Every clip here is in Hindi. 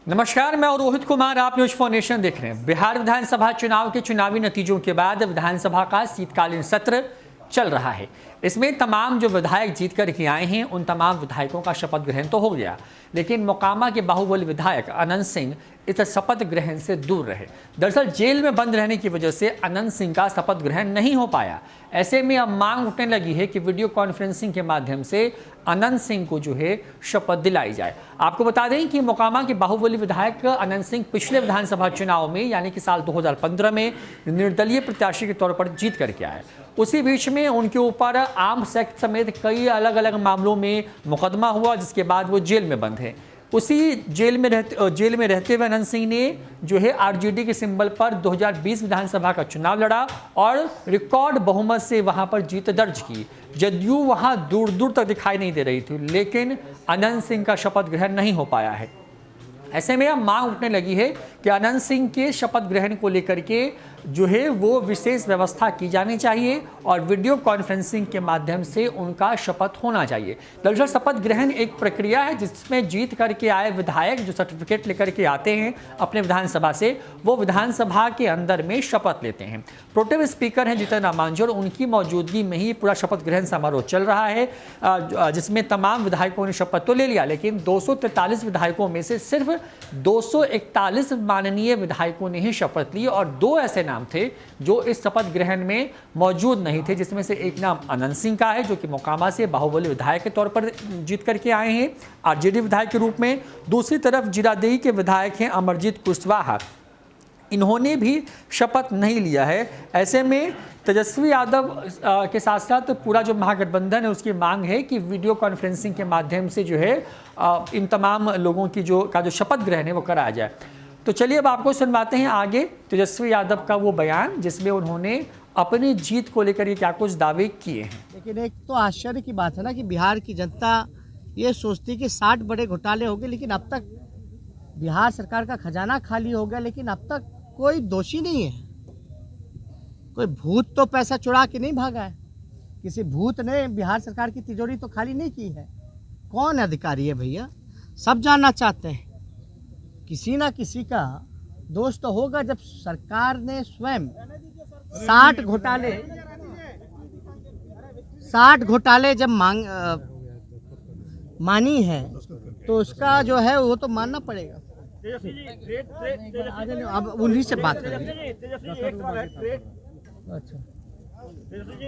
नमस्कार, मैं रोहित कुमार, आप न्यूज फॉर नेशन देख रहे हैं। बिहार विधानसभा चुनाव के चुनावी नतीजों के बाद विधानसभा का शीतकालीन सत्र चल रहा है। इसमें तमाम जो विधायक जीत कर के आए हैं उन तमाम विधायकों का शपथ ग्रहण तो हो गया, लेकिन मोकामा के बाहुबली विधायक अनंत सिंह इस शपथ ग्रहण से दूर रहे। दरअसल जेल में बंद रहने की वजह से अनंत सिंह का शपथ ग्रहण नहीं हो पाया। ऐसे में अब मांग उठने लगी है कि वीडियो कॉन्फ्रेंसिंग के माध्यम से अनंत सिंह को जो है शपथ दिलाई जाए। आपको बता दें कि मोकामा के बाहुबली विधायक अनंत सिंह पिछले विधानसभा चुनाव में यानी कि साल 2015 में निर्दलीय प्रत्याशी के तौर पर जीत करके आए। उसी बीच में उनके ऊपर आर्म्स एक्ट समेत कई अलग अलग मामलों में मुकदमा हुआ, जिसके बाद वो जेल में बंद है। उसी जेल में रहते हुए अनंत सिंह ने जो है आरजेडी के सिंबल पर 2020 विधानसभा का चुनाव लड़ा और रिकॉर्ड बहुमत से वहां पर जीत दर्ज की। जदयू वहां दूर दूर तक दिखाई नहीं दे रही थी, लेकिन अनंत सिंह का शपथ ग्रहण नहीं हो पाया है। ऐसे में अब मांग उठने लगी है कि अनंत सिंह के शपथ ग्रहण को लेकर के जो है वो विशेष व्यवस्था की जानी चाहिए और वीडियो कॉन्फ्रेंसिंग के माध्यम से उनका शपथ होना चाहिए। दरअसल शपथ ग्रहण एक प्रक्रिया है जिसमें जीत करके आए विधायक जो सर्टिफिकेट लेकर के आते हैं अपने विधानसभा से, वो विधानसभा के अंदर में शपथ लेते हैं। प्रोटेम स्पीकर हैं जीतन राम मांझी, उनकी मौजूदगी में ही पूरा शपथ ग्रहण समारोह चल रहा है, जिसमें तमाम विधायकों ने शपथ तो ले लिया, लेकिन 243 विधायकों में से सिर्फ 241 माननीय विधायकों ने ही शपथ ली और 2 ऐसे नाम थे जो इस शपथ ग्रहण में मौजूद नहीं थे, जिसमें से एक नाम अनंत सिंह का है जो कि मोकामा से बाहुबली विधायक के तौर पर जीत करके आए हैं आरजेडी विधायक के रूप में। दूसरी तरफ जीरादेई के विधायक हैं अमरजीत कुशवाहा, इन्होंने भी शपथ नहीं लिया है। ऐसे में तेजस्वी यादव के साथ साथ पूरा जो महागठबंधन है उसकी मांग है कि वीडियो कॉन्फ्रेंसिंग के माध्यम से जो है इन तमाम लोगों की जो शपथ ग्रहण है वो कराया जाए। तो चलिए अब आपको सुनवाते हैं आगे तेजस्वी यादव का वो बयान जिसमें उन्होंने अपनी जीत को लेकर ये क्या कुछ दावे किए हैं। लेकिन एक तो आश्चर्य की बात है ना कि बिहार की जनता ये सोचती कि 60 बड़े घोटाले हो गए, लेकिन अब तक बिहार सरकार का खजाना खाली हो गया, लेकिन अब तक कोई दोषी नहीं है। कोई भूत तो पैसा चुरा के नहीं भागा है, किसी भूत ने बिहार सरकार की तिजोरी तो खाली नहीं की है। कौन अधिकारी है भैया, सब जानना चाहते हैं। किसी ना किसी का दोष तो होगा। जब सरकार ने स्वयं 60 घोटाले जब मानी है तो उसका जो है वो तो मानना पड़ेगा। अब उन्हीं से बात करेंगे। अच्छा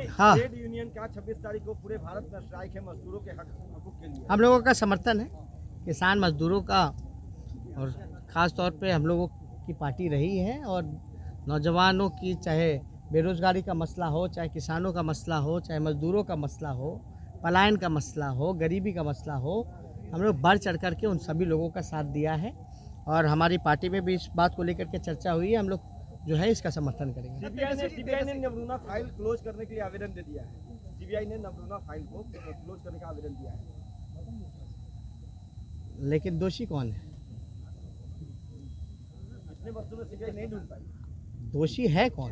हाँ, ट्रेड यूनियन का 26 तारीख को पूरे भारत में स्ट्राइक है मजदूरों के हकों के लिए। हम लोगों का समर्थन है किसान मजदूरों का, और ख़ास तौर पे हम लोगों की पार्टी रही है। और नौजवानों की, चाहे बेरोजगारी का मसला हो, चाहे किसानों का मसला हो, चाहे मजदूरों का मसला हो, पलायन का मसला हो, गरीबी का मसला हो, हम लोग बढ़ चढ़ कर के उन सभी लोगों का साथ दिया है। और हमारी पार्टी में भी इस बात को लेकर के चर्चा हुई है। हम लोग जो है इसका समर्थन करेंगे। सीबीआई ने नवरूना फाइल क्लोज करने के लिए आवेदन दे दिया है। सीबीआई ने नवरूना फाइल को क्लोज करने का आवेदन दिया है, लेकिन दोषी कौन है? इतने वर्षों में सीबीआई नहीं ढूंढ पाई। दोषी है कौन?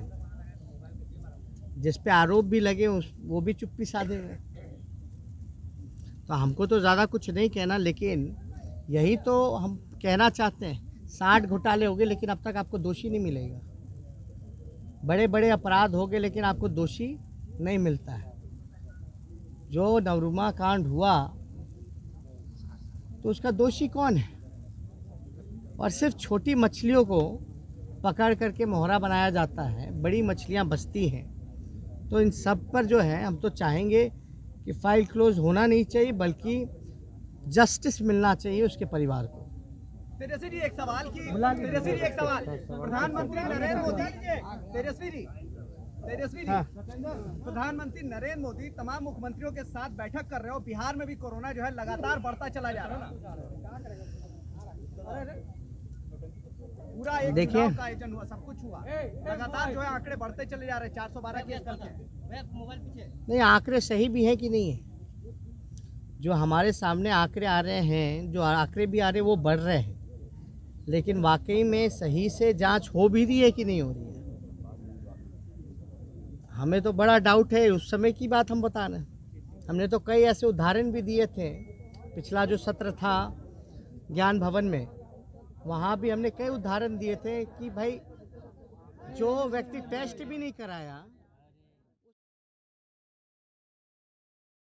जिस पे आरोप भी लगे वो भी चुप्पी साधे हुए। तो हमको तो ज़्यादा कुछ नहीं कहना, लेकिन यही तो हम कहना चाहते हैं। 60 घोटाले हो गए लेकिन अब तक आपको दोषी नहीं मिलेगा। बड़े बड़े अपराध हो गए लेकिन आपको दोषी नहीं मिलता है। जो नवरूमा कांड हुआ तो उसका दोषी कौन है? और सिर्फ छोटी मछलियों को पकड़ करके मोहरा बनाया जाता है, बड़ी मछलियां बचती हैं। तो इन सब पर जो है हम तो चाहेंगे कि फाइल क्लोज होना नहीं चाहिए, बल्कि जस्टिस मिलना चाहिए उसके परिवार को। तेजस्वी जी एक सवाल प्रधानमंत्री नरेंद्र मोदी प्रधानमंत्री नरेंद्र मोदी तमाम मुख्यमंत्रियों के साथ बैठक कर रहे हो। बिहार में भी कोरोना जो है लगातार बढ़ता चला जा रहा है। पूरा एक देखिए, का आयोजन हुआ, सब कुछ हुआ, लगातार जो है आंकड़े बढ़ते चले जा रहे हैं। 412 केस नहीं, आंकड़े सही भी हैं कि नहीं है? जो हमारे सामने आंकड़े आ रहे हैं, जो आंकड़े भी आ रहे हैं वो बढ़ रहे हैं, लेकिन वाकई में सही से जांच हो भी रही है कि नहीं हो रही है, हमें तो बड़ा डाउट है। उस समय की बात हम बता रहे हैं। हमने तो कई ऐसे उदाहरण भी दिए थे। पिछला जो सत्र था ज्ञान भवन में, वहाँ भी हमने कई उदाहरण दिए थे कि भाई जो व्यक्ति टेस्ट भी नहीं कराया